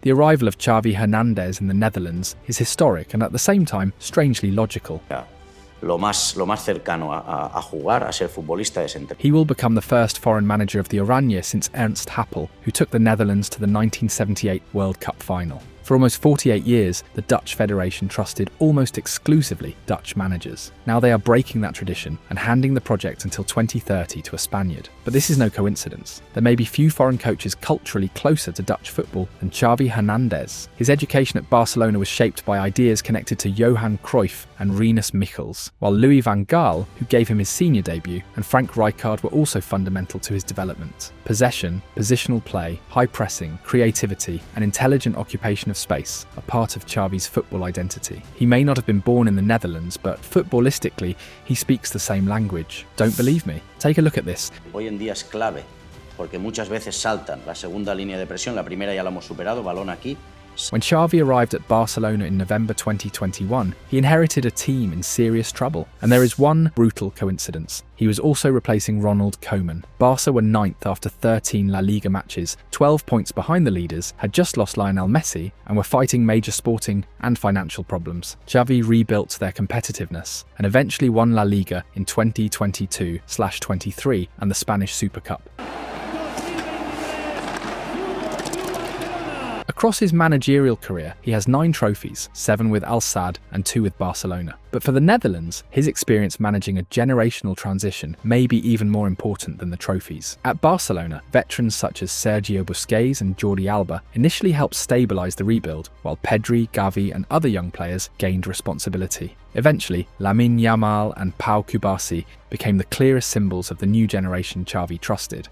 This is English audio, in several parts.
The arrival of Xavi Hernandez in the Netherlands is historic and at the same time strangely logical. Lo más cercano a jugar, a ser futbolista es entre. He will become the first foreign manager of the Oranje since Ernst Happel, who took the Netherlands to the 1978 World Cup final. For almost 48 years, the Dutch Federation trusted almost exclusively Dutch managers. Now they are breaking that tradition and handing the project until 2030 to a Spaniard. But this is no coincidence. There may be few foreign coaches culturally closer to Dutch football than Xavi Hernandez. His education at Barcelona was shaped by ideas connected to Johan Cruyff and Rinus Michels, while Louis van Gaal, who gave him his senior debut, and Frank Rijkaard were also fundamental to his development. Possession, positional play, high pressing, creativity, and intelligent occupation of space are part of Xavi's football identity. He may not have been born in the Netherlands, but footballistically, he speaks the same language. Don't believe me? Take a look at this. Hoy en día es clave, porque muchas veces saltan la segunda línea de presión, la primera ya la hemos superado, balón aquí. When Xavi arrived at Barcelona in November 2021, he inherited a team in serious trouble. And there is one brutal coincidence. He was also replacing Ronald Koeman. Barca were 9th after 13 La Liga matches, 12 points behind the leaders, had just lost Lionel Messi, and were fighting major sporting and financial problems. Xavi rebuilt their competitiveness and eventually won La Liga in 2022/23 and the Spanish Super Cup. Across his managerial career, he has 9 trophies, 7 with Al Sadd and 2 with Barcelona. But for the Netherlands, his experience managing a generational transition may be even more important than the trophies. At Barcelona, veterans such as Sergio Busquets and Jordi Alba initially helped stabilise the rebuild, while Pedri, Gavi and other young players gained responsibility. Eventually, Lamine Yamal and Pau Cubarsí became the clearest symbols of the new generation Xavi trusted.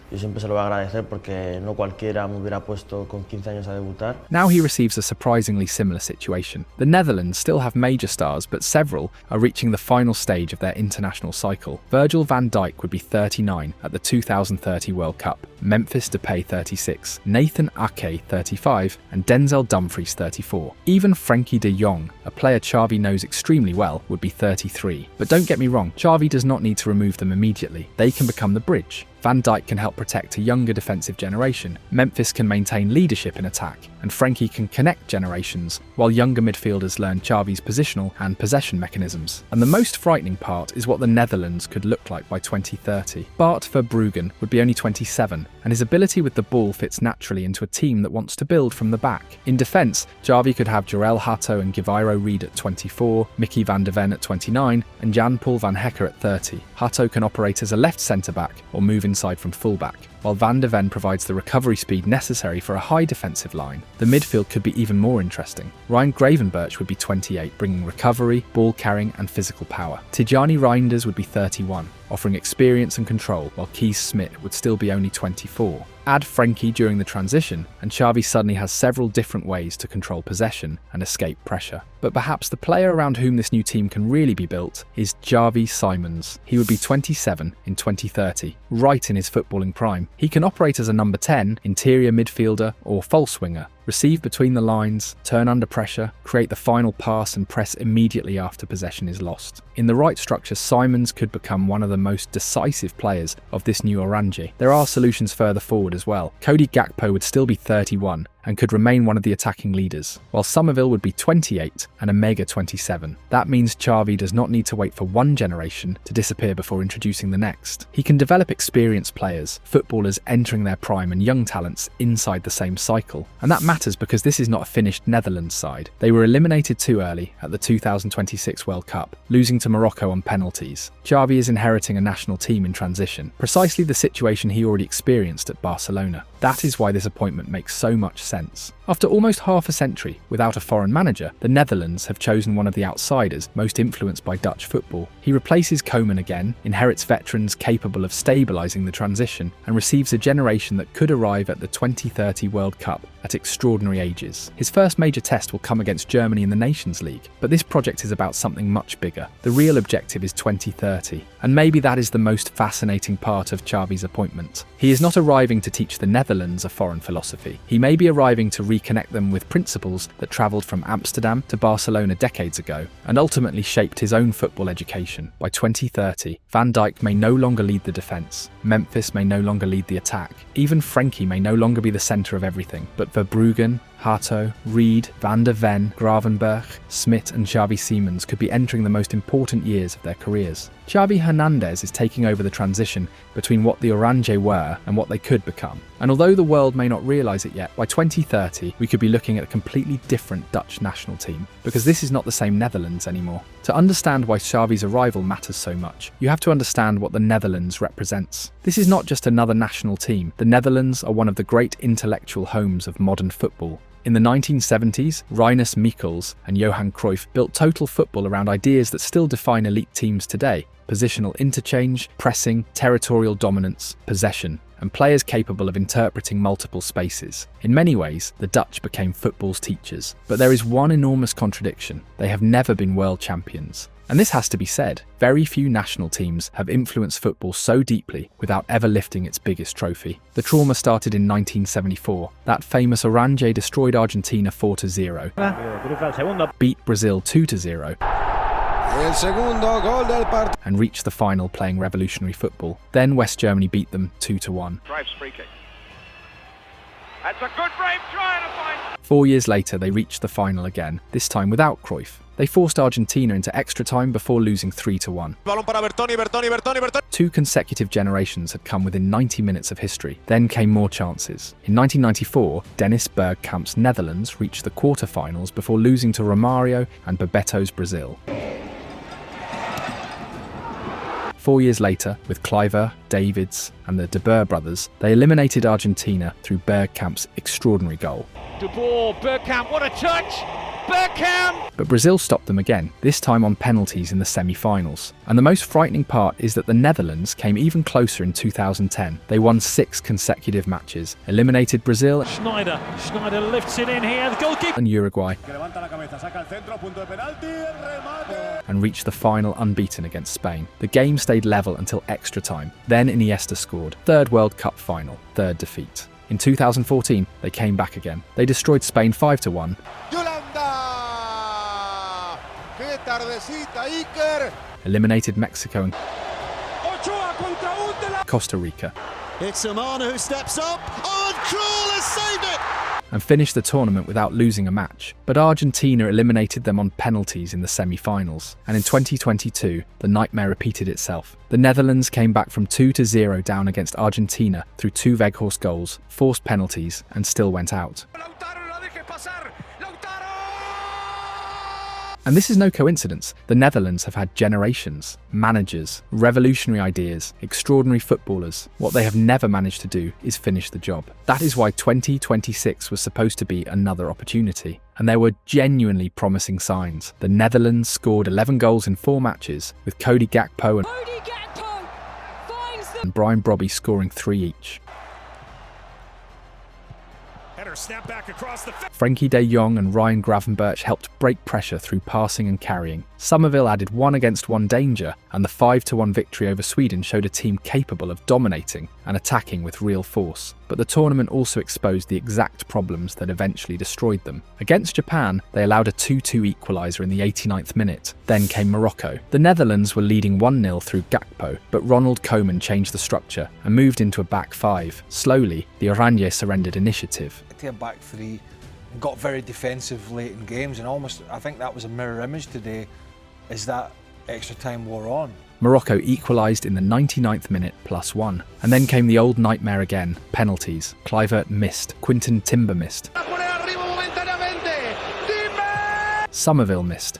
Yo siempre se lo voy a agradecer porque no cualquiera me hubiera puesto con 15 años a debutar. Now he receives a surprisingly similar situation. The Netherlands still have major stars, but several are reaching the final stage of their international cycle. Virgil van Dijk would be 39 at the 2030 World Cup, Memphis Depay 36, Nathan Ake 35, and Denzel Dumfries 34. Even Frenkie de Jong, a player Xavi knows extremely well, would be 33. But don't get me wrong, Xavi does not need to remove them immediately. They can become the bridge. Van Dijk can help protect a younger defensive generation, Memphis can maintain leadership in attack, and Frenkie can connect generations, while younger midfielders learn Xavi's positional and possession mechanisms. And the most frightening part is what the Netherlands could look like by 2030. Bart Verbruggen would be only 27, and his ability with the ball fits naturally into a team that wants to build from the back. In defence, Xavi could have Jorel Hato and Giviro Reid at 24, Mickey van der Ven at 29, and Jan-Paul van Hecker at 30. Hato can operate as a left centre-back or move inside from full-back, while Van der Ven provides the recovery speed necessary for a high defensive line. The midfield could be even more interesting. Ryan Gravenberch would be 28, bringing recovery, ball carrying and physical power. Tijani Reinders would be 31, offering experience and control, while Kees Smit would still be only 24. Add Frenkie during the transition, and Xavi suddenly has several different ways to control possession and escape pressure. But perhaps the player around whom this new team can really be built is Xavi Simons. He would be 27 in 2030, right in his footballing prime. He can operate as a number 10, interior midfielder or false winger, receive between the lines, turn under pressure, create the final pass and press immediately after possession is lost. In the right structure, Simons could become one of the most decisive players of this new Oranje. There are solutions further forward as well. Cody Gakpo would still be 31 and could remain one of the attacking leaders, while Somerville would be 28 and Omega 27. That means Xavi does not need to wait for one generation to disappear before introducing the next. He can develop experienced players, footballers entering their prime and young talents inside the same cycle. And that matters because this is not a finished Netherlands side. They were eliminated too early at the 2026 World Cup, losing to Morocco on penalties. Xavi is inheriting a national team in transition, precisely the situation he already experienced at Barcelona. That is why this appointment makes so much sense. After almost half a century without a foreign manager, the Netherlands have chosen one of the outsiders most influenced by Dutch football. He replaces Koeman again, inherits veterans capable of stabilising the transition, and receives a generation that could arrive at the 2030 World Cup at extraordinary ages. His first major test will come against Germany in the Nations League, but this project is about something much bigger. The real objective is 2030, and maybe that is the most fascinating part of Xavi's appointment. He is not arriving to teach the Netherlands Netherlands a foreign philosophy. He may be arriving to reconnect them with principles that travelled from Amsterdam to Barcelona decades ago, and ultimately shaped his own football education. By 2030, Van Dijk may no longer lead the defence, Memphis may no longer lead the attack, even Frenkie may no longer be the centre of everything, but Verbruggen, Hato, Reed, Van der Ven, Gravenberch, Smit and Xavi Simons could be entering the most important years of their careers. Xavi Hernandez is taking over the transition between what the Oranje were and what they could become. And although the world may not realise it yet, by 2030 we could be looking at a completely different Dutch national team, because this is not the same Netherlands anymore. To understand why Xavi's arrival matters so much, you have to understand what the Netherlands represents. This is not just another national team. The Netherlands are one of the great intellectual homes of modern football. In the 1970s, Rinus Michels and Johan Cruyff built total football around ideas that still define elite teams today: positional interchange, pressing, territorial dominance, possession, and players capable of interpreting multiple spaces. In many ways, the Dutch became football's teachers. But there is one enormous contradiction: they have never been world champions. And this has to be said. Very few national teams have influenced football so deeply without ever lifting its biggest trophy. The trauma started in 1974. That famous Oranje destroyed Argentina 4-0, beat Brazil 2-0, and reached the final playing revolutionary football. Then West Germany beat them 2-1. That's a good brave try to find. 4 years later, they reached the final again, this time without Cruyff. They forced Argentina into extra time before losing 3-1. Two consecutive generations had come within 90 minutes of history. Then came more chances. In 1994, Dennis Bergkamp's Netherlands reached the quarter-finals before losing to Romario and Bebeto's Brazil. 4 years later, with Kluivert, Davids and the De Boer brothers, they eliminated Argentina through Bergkamp's extraordinary goal. De Boer, Bergkamp, what a touch! Bergkamp! But Brazil stopped them again, this time on penalties in the semi-finals. And the most frightening part is that the Netherlands came even closer in 2010. They won 6 consecutive matches, eliminated Brazil Schneider lifts it in here, the goalkeeper! and Uruguay, and reached the final unbeaten against Spain. The game stayed level until extra time. Then Iniesta scored. Third World Cup final, third defeat. In 2014, they came back again. They destroyed Spain 5-1. Eliminated Mexico and Costa Rica. It's Amana who steps up. Oh, and Krul has saved it! And finished the tournament without losing a match. But Argentina eliminated them on penalties in the semi-finals. And in 2022, the nightmare repeated itself. The Netherlands came back from 2-0 down against Argentina through 2 Weghorst goals, forced penalties, and still went out. And this is no coincidence. The Netherlands have had generations, managers, revolutionary ideas, extraordinary footballers. What they have never managed to do is finish the job. That is why 2026 was supposed to be another opportunity. And there were genuinely promising signs. The Netherlands scored 11 goals in 4 matches, with Cody Gakpo and Brian Brobby scoring 3 each. Snap back across the Frenkie de Jong and Ryan Gravenberch helped break pressure through passing and carrying. Somerville added 1-against-1 danger, and the 5-1 victory over Sweden showed a team capable of dominating and attacking with real force. But the tournament also exposed the exact problems that eventually destroyed them. Against Japan, they allowed a 2-2 equaliser in the 89th minute. Then came Morocco. The Netherlands were leading 1-0 through Gakpo, but Ronald Koeman changed the structure and moved into a back 5. Slowly, the Oranje surrendered initiative. To a back 3 and got very defensive late in games, and almost I think that was a mirror image today as that extra time wore on. Morocco equalised in the 99th minute +1. And then came the old nightmare again, penalties. Kluivert missed, Quinton Timber missed, Somerville missed.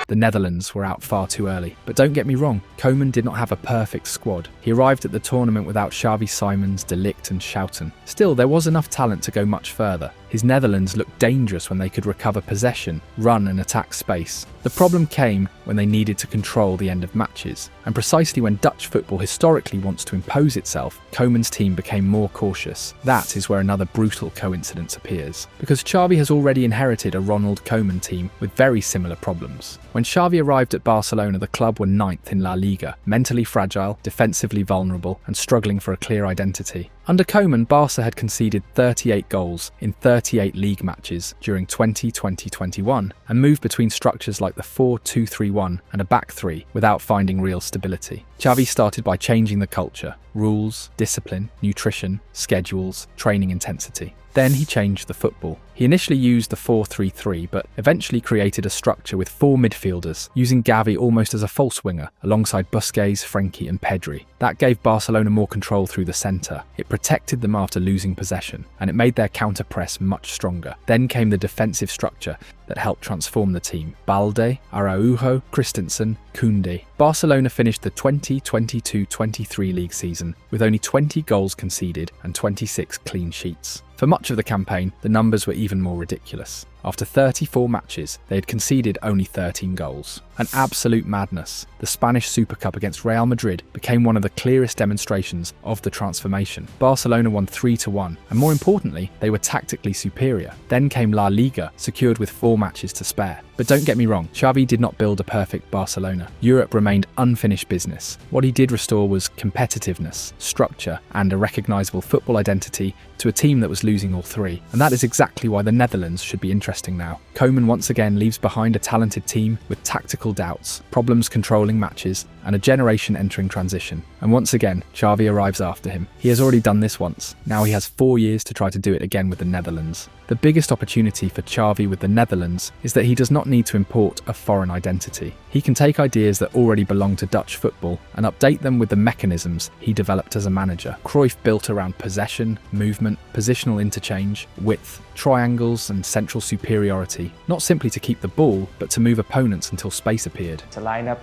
The Netherlands were out far too early. But don't get me wrong, Koeman did not have a perfect squad. He arrived at the tournament without Xavi Simons, De Ligt and Schouten. Still, there was enough talent to go much further. his Netherlands looked dangerous when they could recover possession, run and attack space. The problem came when they needed to control the end of matches, and precisely when Dutch football historically wants to impose itself, Koeman's team became more cautious. That is where another brutal coincidence appears, because Xavi has already inherited a Ronald Koeman team with very similar problems. When Xavi arrived at Barcelona, the club were 9th in La Liga, mentally fragile, defensively vulnerable, and struggling for a clear identity. Under Koeman, Barca had conceded 38 goals in 38 league matches during 2020-21 and moved between structures like the 4-2-3-1 and a back three without finding real stability. Xavi started by changing the culture, rules, discipline, nutrition, schedules, training intensity. Then he changed the football. He initially used the 4-3-3, but eventually created a structure with 4 midfielders, using Gavi almost as a false winger, alongside Busquets, Frenkie and Pedri. That gave Barcelona more control through the centre. It protected them after losing possession, and it made their counter-press much stronger. Then came the defensive structure that helped transform the team. Balde, Araujo, Christensen, Koundé. Barcelona finished the 2022-23 league season with only 20 goals conceded and 26 clean sheets. For much of the campaign, the numbers were even more ridiculous. After 34 matches, they had conceded only 13 goals. An absolute madness. The Spanish Super Cup against Real Madrid became one of the clearest demonstrations of the transformation. Barcelona won 3-1, and more importantly, they were tactically superior. Then came La Liga, secured with 4 matches to spare. But don't get me wrong, Xavi did not build a perfect Barcelona. Europe remained unfinished business. What he did restore was competitiveness, structure, and a recognisable football identity to a team that was losing all 3. And that is exactly why the Netherlands should be interesting now. Koeman once again leaves behind a talented team with tactical doubts, problems controlling matches, and a generation entering transition. And once again, Xavi arrives after him. He has already done this once. Now he has 4 years to try to do it again with the Netherlands. The biggest opportunity for Xavi with the Netherlands is that he does not need to import a foreign identity. He can take ideas that already belong to Dutch football and update them with the mechanisms he developed as a manager. Cruyff built around possession, movement, positional interchange, width, triangles and central superiority, not simply to keep the ball, but to move opponents until space appeared. It's a lineup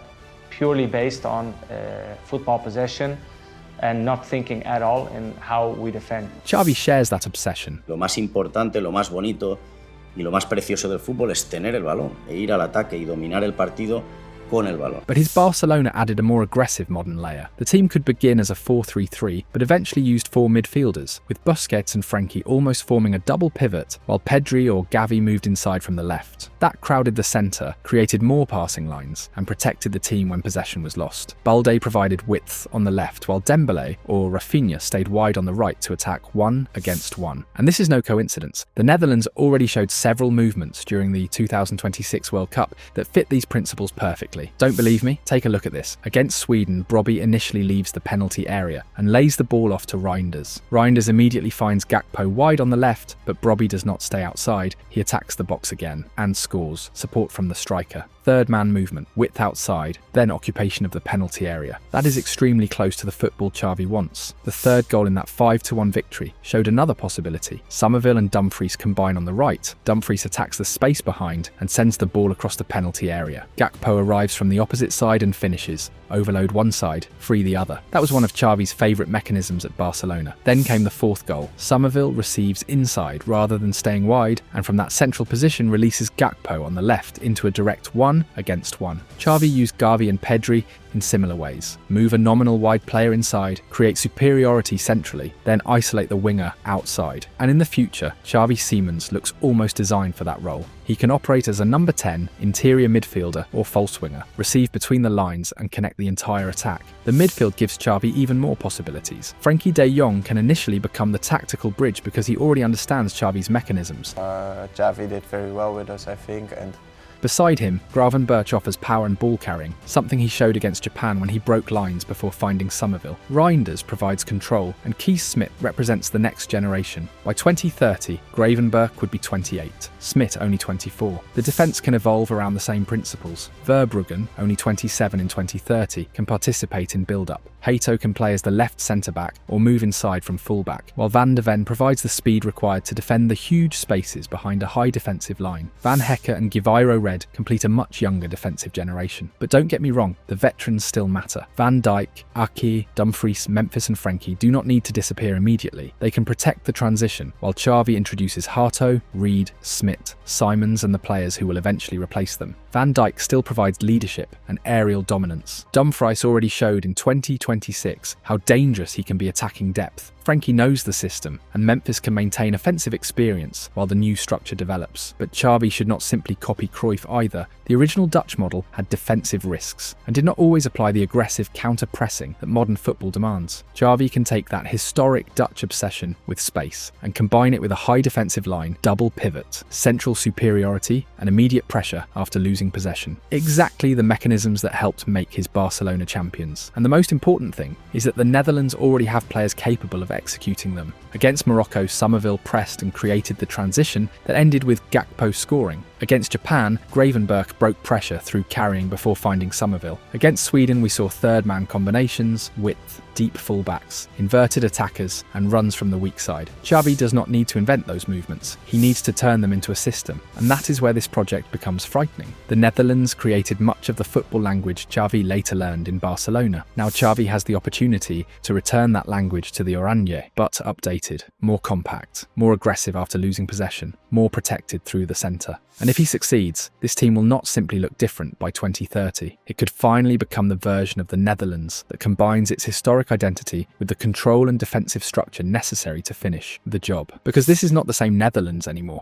purely based on football possession and not thinking at all in how we defend. Xavi shares that obsession. Lo más importante, lo más bonito y lo más precioso del fútbol es tener el balón e ir al ataque y dominar el partido con el balón. But his Barcelona added a more aggressive modern layer. The team could begin as a 4-3-3, but eventually used 4 midfielders, with Busquets and Frenkie almost forming a double pivot, while Pedri or Gavi moved inside from the left. That crowded the centre, created more passing lines, and protected the team when possession was lost. Balde provided width on the left, while Dembele or Rafinha stayed wide on the right to attack 1 against 1. And this is no coincidence. The Netherlands already showed several movements during the 2026 World Cup that fit these principles perfectly. Don't believe me? Take a look at this. Against Sweden, Brobbey initially leaves the penalty area and lays the ball off to Reinders. Reinders immediately finds Gakpo wide on the left, but Brobbey does not stay outside. He attacks the box again and scores. Support from the striker. Third man movement, width outside, then occupation of the penalty area. That is extremely close to the football Xavi wants. The third goal in that 5-1 victory showed another possibility. Somerville and Dumfries combine on the right. Dumfries attacks the space behind and sends the ball across the penalty area. Gakpo arrives from the opposite side and finishes. Overload one side, free the other. That was one of Xavi's favourite mechanisms at Barcelona. Then came the fourth goal. Somerville receives inside rather than staying wide, and from that central position releases Gakpo on the left into a direct 1 against 1. Xavi used Gavi and Pedri in similar ways. Move a nominal wide player inside, create superiority centrally, then isolate the winger outside. And in the future, Xavi Simons looks almost designed for that role. He can operate as a number 10, interior midfielder or false winger, receive between the lines and connect the entire attack. The midfield gives Xavi even more possibilities. Frenkie de Jong can initially become the tactical bridge because he already understands Xavi's mechanisms. Xavi did very well with us, I think, and beside him, Gravenberch offers power and ball carrying, something he showed against Japan when he broke lines before finding Somerville. Reinders provides control, and Keith Smith represents the next generation. By 2030, Gravenberch would be 28, Smith only 24. The defence can evolve around the same principles. Verbruggen, only 27 in 2030, can participate in build-up. Hato can play as the left centre-back or move inside from full-back, while Van de Ven provides the speed required to defend the huge spaces behind a high defensive line. Van Hecke and Guivairo Red complete a much younger defensive generation. But don't get me wrong, the veterans still matter. Van Dijk, Ake, Dumfries, Memphis and Frenkie do not need to disappear immediately. They can protect the transition, while Xavi introduces Harto, Reed, Smith, Simons and the players who will eventually replace them. Van Dijk still provides leadership and aerial dominance. Dumfries already showed in 2026 how dangerous he can be attacking depth. Frenkie knows the system, and Memphis can maintain offensive experience while the new structure develops. But Xavi should not simply copy Cruyff either. The original Dutch model had defensive risks, and did not always apply the aggressive counter-pressing that modern football demands. Xavi can take that historic Dutch obsession with space, and combine it with a high defensive line, double pivot, central superiority, and immediate pressure after losing possession. Exactly the mechanisms that helped make his Barcelona champions. And the most important thing is that the Netherlands already have players capable of executing them. Against Morocco, Somerville pressed and created the transition that ended with Gakpo scoring. Against Japan, Gravenberch broke pressure through carrying before finding Somerville. Against Sweden, we saw third-man combinations, width, deep fullbacks, inverted attackers, and runs from the weak side. Xavi does not need to invent those movements. He needs to turn them into a system, and that is where this project becomes frightening. The Netherlands created much of the football language Xavi later learned in Barcelona. Now Xavi has the opportunity to return that language to the Oranje, but updated, more compact, more aggressive after losing possession, more protected through the centre. And if he succeeds, this team will not simply look different by 2030. It could finally become the version of the Netherlands that combines its historic identity with the control and defensive structure necessary to finish the job. Because this is not the same Netherlands anymore.